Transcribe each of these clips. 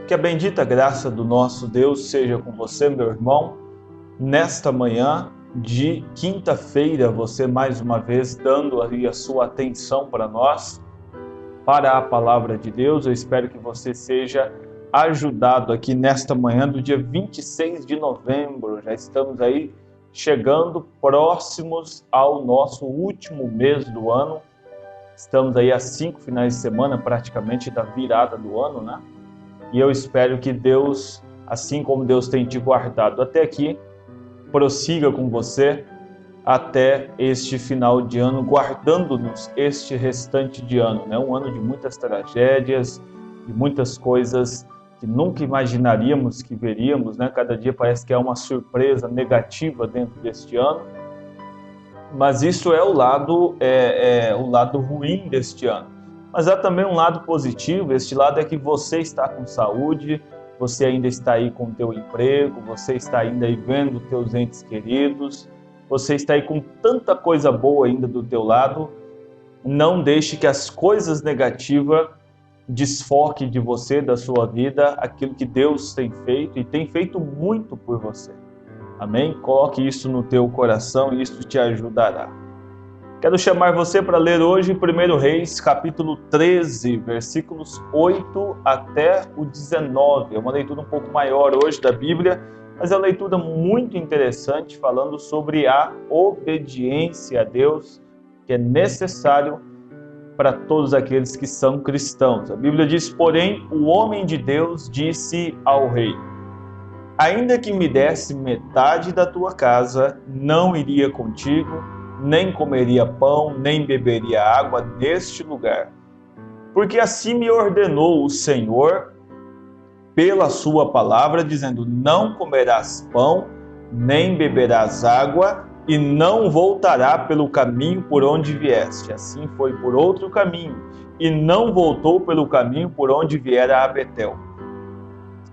Que a bendita graça do nosso Deus seja com você, meu irmão, nesta manhã de quinta-feira, você mais uma vez dando aí a sua atenção para nós, para a palavra de Deus. Eu espero que você seja ajudado aqui nesta manhã do dia 26 de novembro. Já estamos aí chegando próximos ao nosso último mês do ano. Estamos aí a 5 finais de semana praticamente da virada do ano, né? E eu espero que Deus, assim como Deus tem te guardado até aqui, prossiga com você até este final de ano, guardando-nos este restante de ano, né? Um ano de muitas tragédias, de muitas coisas que nunca imaginaríamos que veríamos, né? Cada dia parece que é uma surpresa negativa dentro deste ano, mas isso é o lado ruim deste ano. Mas há também um lado positivo. Este lado é que você está com saúde, você ainda está aí com o teu emprego, você está ainda aí vendo teus entes queridos, você está aí com tanta coisa boa ainda do teu lado. Não deixe que as coisas negativas desfoquem de você, da sua vida, aquilo que Deus tem feito e tem feito muito por você. Amém? Coloque isso no teu coração e isso te ajudará. Quero chamar você para ler hoje 1 Reis, capítulo 13, versículos 8 até o 19. É uma leitura um pouco maior hoje da Bíblia, mas é uma leitura muito interessante, falando sobre a obediência a Deus, que é necessário para todos aqueles que são cristãos. A Bíblia diz: porém, o homem de Deus disse ao rei: ainda que me desse metade da tua casa, não iria contigo, nem comeria pão, nem beberia água neste lugar. Porque assim me ordenou o Senhor pela sua palavra, dizendo: não comerás pão, nem beberás água, e não voltará pelo caminho por onde vieste. Assim foi por outro caminho, e não voltou pelo caminho por onde viera a Betel.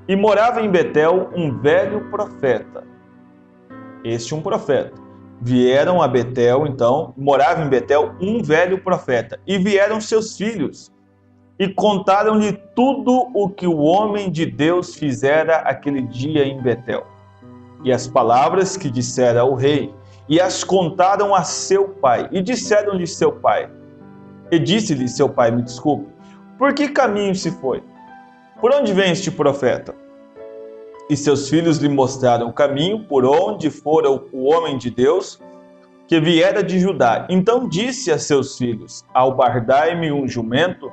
E morava em Betel um velho profeta. Um profeta. Vieram a Betel, então, morava em Betel um velho profeta. E vieram seus filhos e contaram-lhe tudo o que o homem de Deus fizera aquele dia em Betel. E as palavras que dissera ao rei, e as contaram a seu pai. E disseram-lhe seu pai, e disse-lhe seu pai, por que caminho se foi? Por onde vem este profeta? E seus filhos lhe mostraram o caminho por onde fora o homem de Deus, que viera de Judá. Então disse a seus filhos: albardai-me um jumento.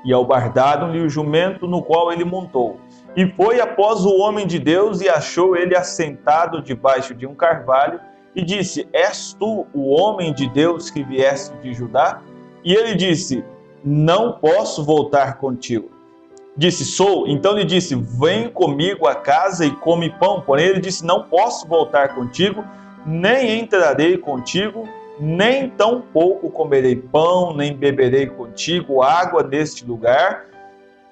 E albardaram-lhe o jumento no qual ele montou. E foi após o homem de Deus, e achou ele assentado debaixo de um carvalho, e disse: és tu o homem de Deus que vieste de Judá? E ele disse: não posso voltar contigo. Disse: sou. Então lhe disse: vem comigo a casa e come pão. Porém ele disse: não posso voltar contigo, nem entrarei contigo, nem tampouco comerei pão, nem beberei contigo água neste lugar,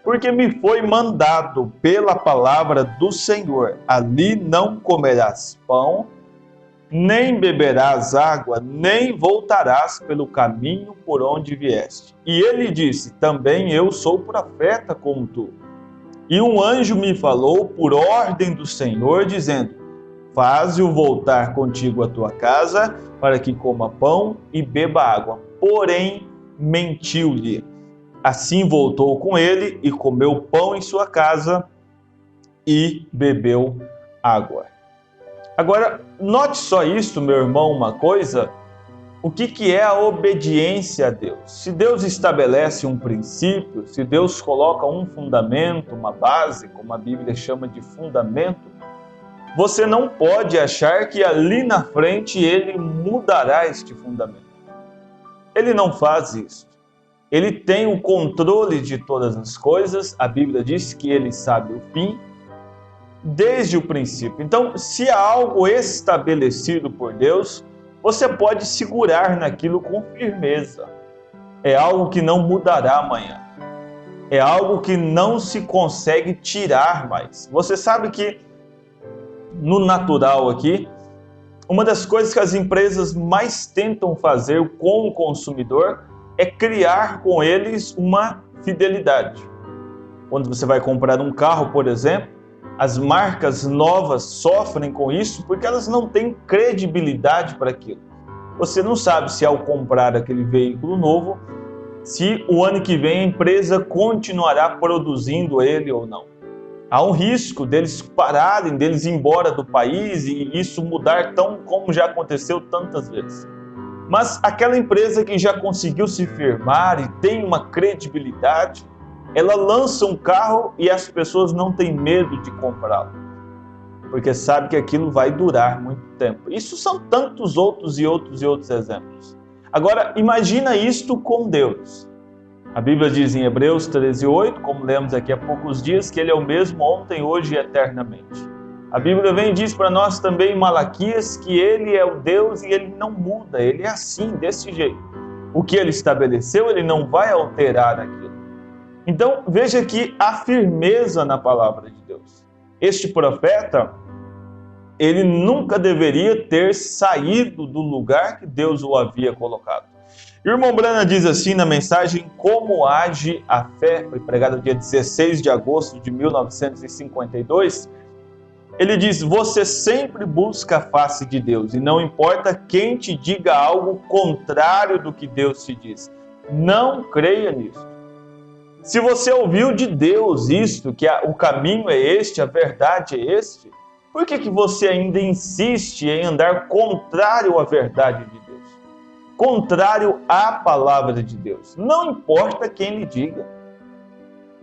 porque me foi mandado pela palavra do Senhor: ali não comerás pão, nem beberás água, nem voltarás pelo caminho por onde vieste. E ele disse: também eu sou profeta como tu. E um anjo me falou por ordem do Senhor, dizendo: faze-o voltar contigo à tua casa, para que coma pão e beba água. Porém, mentiu-lhe. Assim voltou com ele e comeu pão em sua casa e bebeu água. Agora, note só isso, meu irmão, uma coisa: o que é a obediência a Deus? Se Deus estabelece um princípio, se Deus coloca um fundamento, uma base, como a Bíblia chama de fundamento, você não pode achar que ali na frente ele mudará este fundamento. Ele não faz isso. Ele tem o controle de todas as coisas. A Bíblia diz que ele sabe o fim desde o princípio. Então, se há algo estabelecido por Deus, você pode segurar naquilo com firmeza. É algo que não mudará amanhã. É algo que não se consegue tirar mais. Você sabe que no natural aqui, uma das coisas que as empresas mais tentam fazer com o consumidor é criar com eles uma fidelidade. Quando você vai comprar um carro, por exemplo, as marcas novas sofrem com isso porque elas não têm credibilidade para aquilo. Você não sabe se ao comprar aquele veículo novo, se o ano que vem a empresa continuará produzindo ele ou não. Há um risco deles pararem, deles ir embora do país e isso mudar tão como já aconteceu tantas vezes. Mas aquela empresa que já conseguiu se firmar e tem uma credibilidade, ela lança um carro e as pessoas não têm medo de comprá-lo, porque sabe que aquilo vai durar muito tempo. Isso são tantos outros exemplos. Agora, imagina isto com Deus. A Bíblia diz em Hebreus 13:8, como lemos aqui há poucos dias, que Ele é o mesmo ontem, hoje e eternamente. A Bíblia vem e diz para nós também em Malaquias que Ele é o Deus e Ele não muda, Ele é assim, desse jeito. O que Ele estabeleceu, Ele não vai alterar aquilo. Então, veja que há firmeza na palavra de Deus. Este profeta, ele nunca deveria ter saído do lugar que Deus o havia colocado. O irmão Branham diz assim na mensagem Como Age a Fé, foi pregado no dia 16 de agosto de 1952, ele diz: você sempre busca a face de Deus e não importa quem te diga algo contrário do que Deus te diz. Não creia nisso. Se você ouviu de Deus isto, que o caminho é este, a verdade é este, por que você ainda insiste em andar contrário à verdade de Deus? Contrário à palavra de Deus. Não importa quem lhe diga.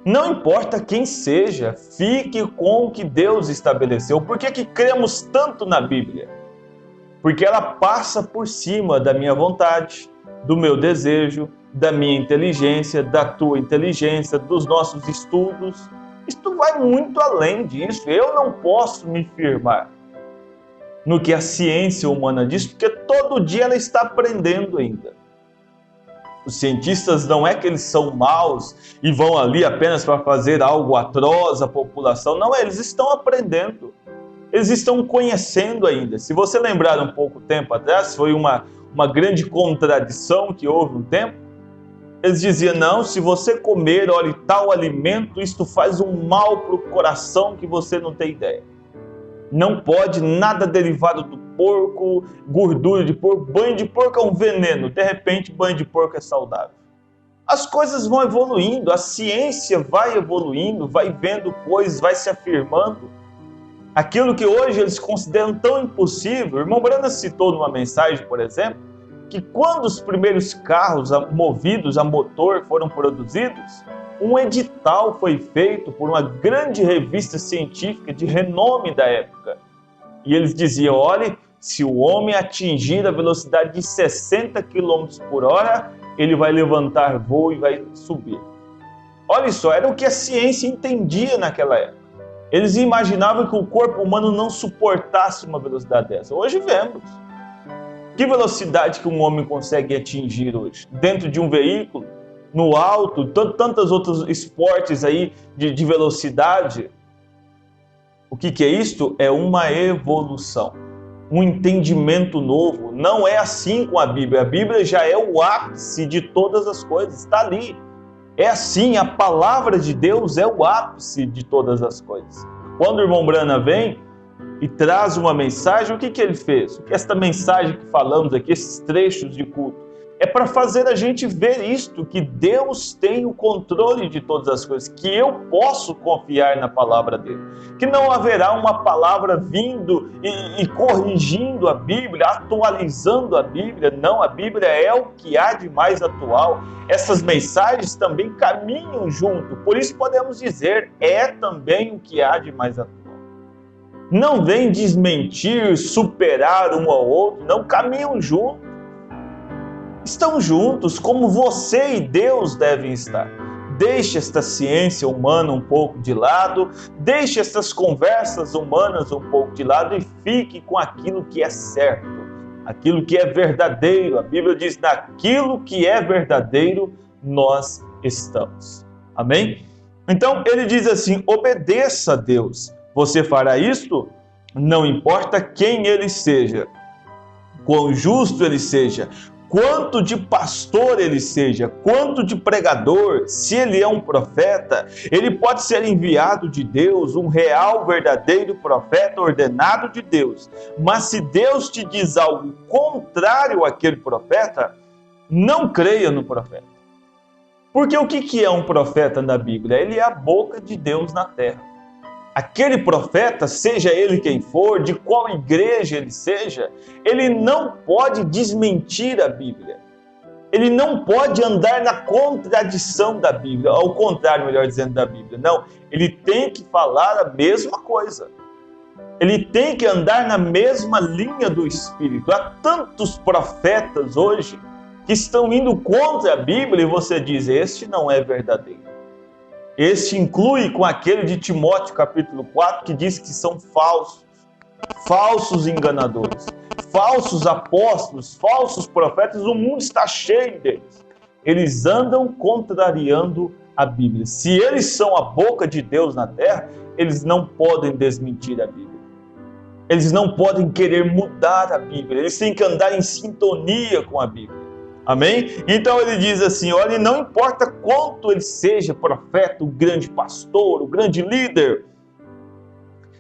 Não importa quem seja, fique com o que Deus estabeleceu. Por que cremos tanto na Bíblia? Porque ela passa por cima da minha vontade, do meu desejo, da minha inteligência, da tua inteligência, dos nossos estudos. Isto vai muito além disso. Eu não posso me firmar no que a ciência humana diz, porque todo dia ela está aprendendo ainda. Os cientistas não é que eles são maus e vão ali apenas para fazer algo atroz à população. Não, eles estão aprendendo. Eles estão conhecendo ainda. Se você lembrar um pouco tempo atrás, foi uma grande contradição que houve um tempo. Eles diziam, não, se você comer, olha, tal alimento, isto faz um mal para o coração que você não tem ideia. Não pode nada derivado do porco, gordura de porco, banho de porco é um veneno, de repente banho de porco é saudável. As coisas vão evoluindo, a ciência vai evoluindo, vai vendo coisas, vai se afirmando. Aquilo que hoje eles consideram tão impossível, o irmão Branham citou numa mensagem, por exemplo, que quando os primeiros carros movidos a motor foram produzidos, um edital foi feito por uma grande revista científica de renome da época. E eles diziam, olha, se o homem atingir a velocidade de 60 km por hora, ele vai levantar voo e vai subir. Olha só, era o que a ciência entendia naquela época. Eles imaginavam que o corpo humano não suportasse uma velocidade dessa. Hoje vemos. Que velocidade que um homem consegue atingir hoje? Dentro de um veículo, no alto, tantos outros esportes aí de velocidade. O que é isto? É uma evolução, um entendimento novo. Não é assim com a Bíblia. A Bíblia já é o ápice de todas as coisas, está ali. É assim, a palavra de Deus é o ápice de todas as coisas. Quando o irmão Branham vem e traz uma mensagem, o que ele fez? O que esta mensagem que falamos aqui, esses trechos de culto, é para fazer a gente ver isto, que Deus tem o controle de todas as coisas, que eu posso confiar na palavra dele, que não haverá uma palavra vindo e corrigindo a Bíblia, atualizando a Bíblia. Não, a Bíblia é o que há de mais atual. Essas mensagens também caminham junto, por isso podemos dizer, é também o que há de mais atual. Não vem desmentir, superar um ao outro, não, caminham juntos. Estão juntos como você e Deus devem estar. Deixe esta ciência humana um pouco de lado, deixe estas conversas humanas um pouco de lado e fique com aquilo que é certo, aquilo que é verdadeiro. A Bíblia diz, naquilo que é verdadeiro nós estamos. Amém? Então ele diz assim, obedeça a Deus. Você fará isto? Não importa quem ele seja, quão justo ele seja, quanto de pastor ele seja, quanto de pregador, se ele é um profeta, ele pode ser enviado de Deus, um real, verdadeiro profeta ordenado de Deus. Mas se Deus te diz algo contrário àquele profeta, não creia no profeta. Porque o que é um profeta na Bíblia? Ele é a boca de Deus na terra. Aquele profeta, seja ele quem for, de qual igreja ele seja, ele não pode desmentir a Bíblia. Ele não pode andar na contradição da Bíblia, ao contrário, melhor dizendo, da Bíblia. Não, ele tem que falar a mesma coisa. Ele tem que andar na mesma linha do Espírito. Há tantos profetas hoje que estão indo contra a Bíblia e você diz, este não é verdadeiro. Este inclui com aquele de Timóteo capítulo 4, que diz que são falsos enganadores, falsos apóstolos, falsos profetas, o mundo está cheio deles. Eles andam contrariando a Bíblia. Se eles são a boca de Deus na terra, eles não podem desmentir a Bíblia. Eles não podem querer mudar a Bíblia, eles têm que andar em sintonia com a Bíblia. Amém? Então ele diz assim, olha, não importa quanto ele seja profeta, o grande pastor, o grande líder,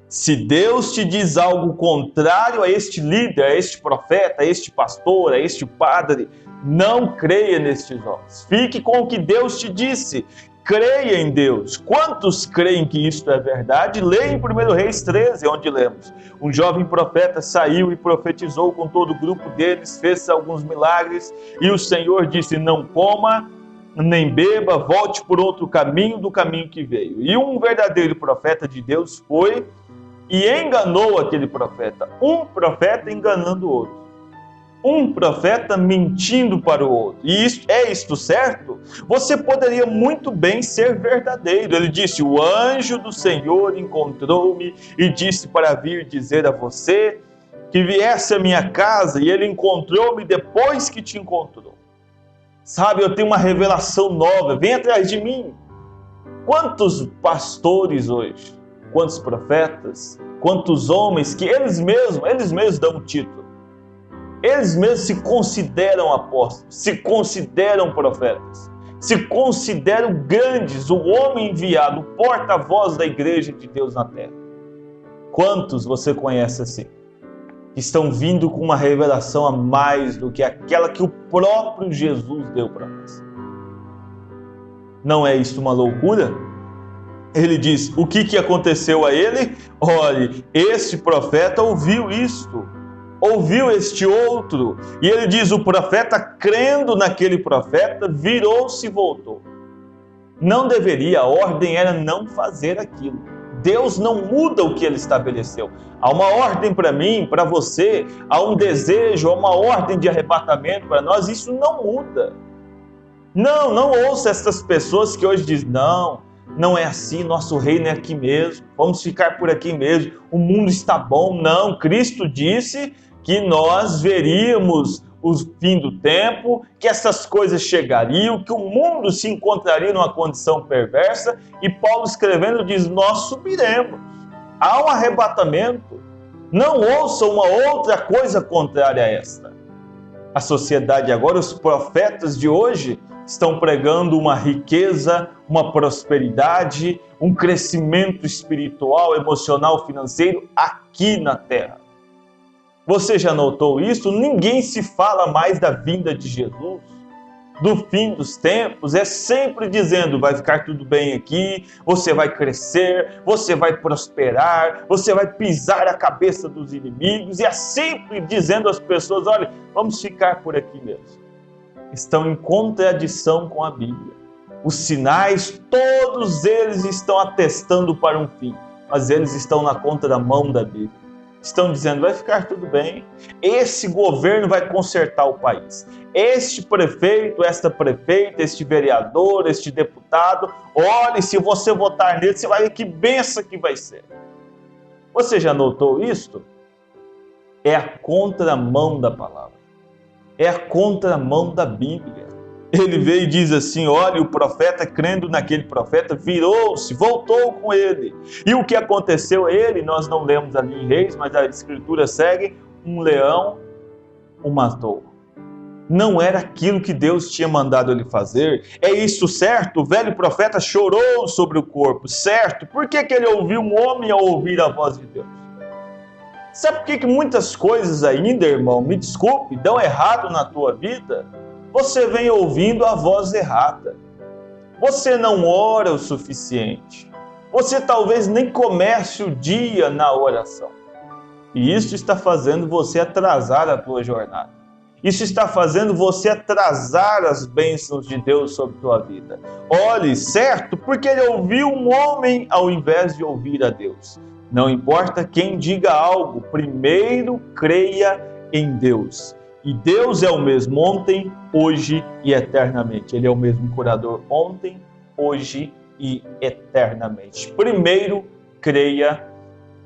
se Deus te diz algo contrário a este líder, a este profeta, a este pastor, a este padre, não creia nestes homens. Fique com o que Deus te disse. Creia em Deus. Quantos creem que isto é verdade? Leia em 1 Reis 13, onde lemos. Um jovem profeta saiu e profetizou com todo o grupo deles, fez alguns milagres, e o Senhor disse, não coma, nem beba, volte por outro caminho do caminho que veio. E um verdadeiro profeta de Deus foi e enganou aquele profeta. Um profeta enganando o outro. Um profeta mentindo para o outro. E é isto certo? Você poderia muito bem ser verdadeiro. Ele disse, o anjo do Senhor encontrou-me e disse para vir dizer a você que viesse à minha casa, e ele encontrou-me depois que te encontrou. Sabe, eu tenho uma revelação nova, vem atrás de mim. Quantos pastores hoje, quantos profetas, quantos homens que eles mesmos dão um título. Eles mesmos se consideram apóstolos, se consideram profetas, se consideram grandes, o homem enviado, o porta-voz da igreja de Deus na terra. Quantos você conhece assim? Que estão vindo com uma revelação a mais do que aquela que o próprio Jesus deu para nós. Não é isso uma loucura? Ele diz, o que aconteceu a ele? Olhe, este profeta ouviu isto. Ouviu este outro, e ele diz, o profeta, crendo naquele profeta, virou-se e voltou. Não deveria, a ordem era não fazer aquilo. Deus não muda o que ele estabeleceu. Há uma ordem para mim, para você, há um desejo, há uma ordem de arrebatamento para nós, isso não muda. Não ouça essas pessoas que hoje dizem, não é assim, nosso reino é aqui mesmo, vamos ficar por aqui mesmo, o mundo está bom. Não, Cristo disse que nós veríamos o fim do tempo, que essas coisas chegariam, que o mundo se encontraria numa condição perversa, e Paulo escrevendo diz, nós subiremos. Há um arrebatamento. Não ouça uma outra coisa contrária a esta. A sociedade agora, os profetas de hoje, estão pregando uma riqueza, uma prosperidade, um crescimento espiritual, emocional, financeiro aqui na terra. Você já notou isso? Ninguém se fala mais da vinda de Jesus, do fim dos tempos. É sempre dizendo, vai ficar tudo bem aqui, você vai crescer, você vai prosperar, você vai pisar a cabeça dos inimigos. E é sempre dizendo às pessoas, olha, vamos ficar por aqui mesmo. Estão em contradição com a Bíblia. Os sinais, todos eles estão atestando para um fim, mas eles estão na contramão da Bíblia. Estão dizendo, vai ficar tudo bem, esse governo vai consertar o país. Este prefeito, esta prefeita, este vereador, este deputado, olhe, se você votar nele, você vai ver que benção que vai ser. Você já notou isso? É a contramão da palavra. É a contramão da Bíblia. Ele veio e diz assim, olha, o profeta, crendo naquele profeta, virou-se, voltou com ele. E o que aconteceu a ele, nós não lemos ali em Reis, mas a Escritura segue, um leão o matou. Não era aquilo que Deus tinha mandado ele fazer. É isso certo? O velho profeta chorou sobre o corpo, certo? Por que ele ouviu um homem ao ouvir a voz de Deus? Sabe por que muitas coisas ainda, irmão, me desculpe, dão errado na tua vida? Você vem ouvindo a voz errada. Você não ora o suficiente. Você talvez nem comece o dia na oração. E isso está fazendo você atrasar a tua jornada. Isso está fazendo você atrasar as bênçãos de Deus sobre a tua vida. Ore, certo? Porque ele ouviu um homem ao invés de ouvir a Deus. Não importa quem diga algo, primeiro creia em Deus. E Deus é o mesmo ontem, hoje e eternamente. Ele é o mesmo curador ontem, hoje e eternamente. Primeiro creia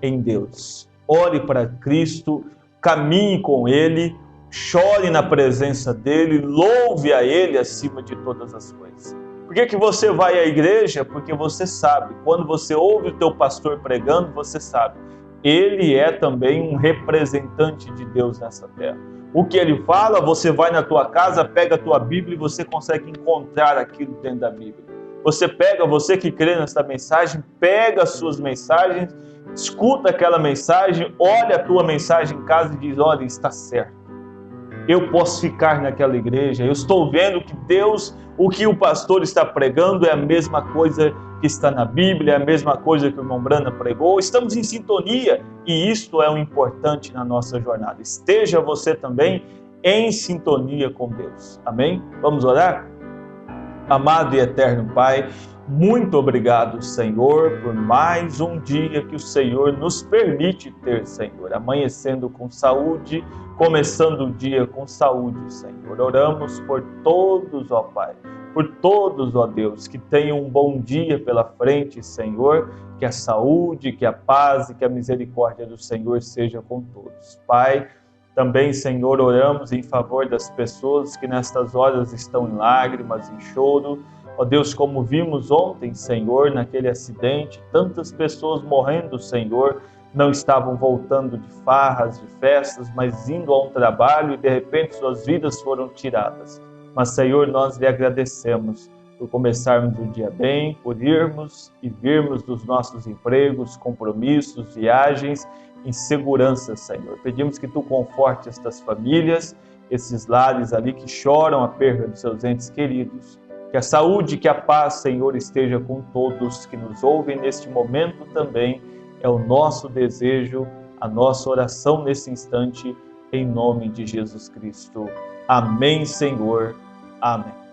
em Deus. Ore para Cristo, caminhe com Ele, chore na presença dEle, louve a Ele acima de todas as coisas. Por que você vai à igreja? Porque você sabe, quando você ouve o teu pastor pregando, você sabe, ele é também um representante de Deus nessa terra. O que ele fala, você vai na tua casa, pega a tua Bíblia e você consegue encontrar aquilo dentro da Bíblia. Você que crê nessa mensagem, pega as suas mensagens, escuta aquela mensagem, olha a tua mensagem em casa e diz, olha, está certo. Eu posso ficar naquela igreja, eu estou vendo que Deus, o que o pastor está pregando é a mesma coisa que está na Bíblia, é a mesma coisa que o irmão Brana pregou, estamos em sintonia e isto é o importante na nossa jornada. Esteja você também em sintonia com Deus. Amém? Vamos orar? Amado e eterno Pai, muito obrigado, Senhor, por mais um dia que o Senhor nos permite ter, Senhor, amanhecendo com saúde, começando o dia com saúde, Senhor. Oramos por todos, ó Pai, por todos, ó Deus, que tenham um bom dia pela frente, Senhor, que a saúde, que a paz e que a misericórdia do Senhor seja com todos. Pai, também, Senhor, oramos em favor das pessoas que nestas horas estão em lágrimas, em choro. Ó Deus, como vimos ontem, Senhor, naquele acidente, tantas pessoas morrendo, Senhor, não estavam voltando de farras, de festas, mas indo a um trabalho e de repente suas vidas foram tiradas. Mas, Senhor, nós lhe agradecemos por começarmos o dia bem, por irmos e virmos dos nossos empregos, compromissos, viagens, em segurança, Senhor. Pedimos que Tu conforte estas famílias, esses lares ali que choram a perda dos seus entes queridos. Que a saúde, que a paz, Senhor, esteja com todos que nos ouvem neste momento também. É o nosso desejo, a nossa oração nesse instante, em nome de Jesus Cristo. Amém, Senhor. Amém.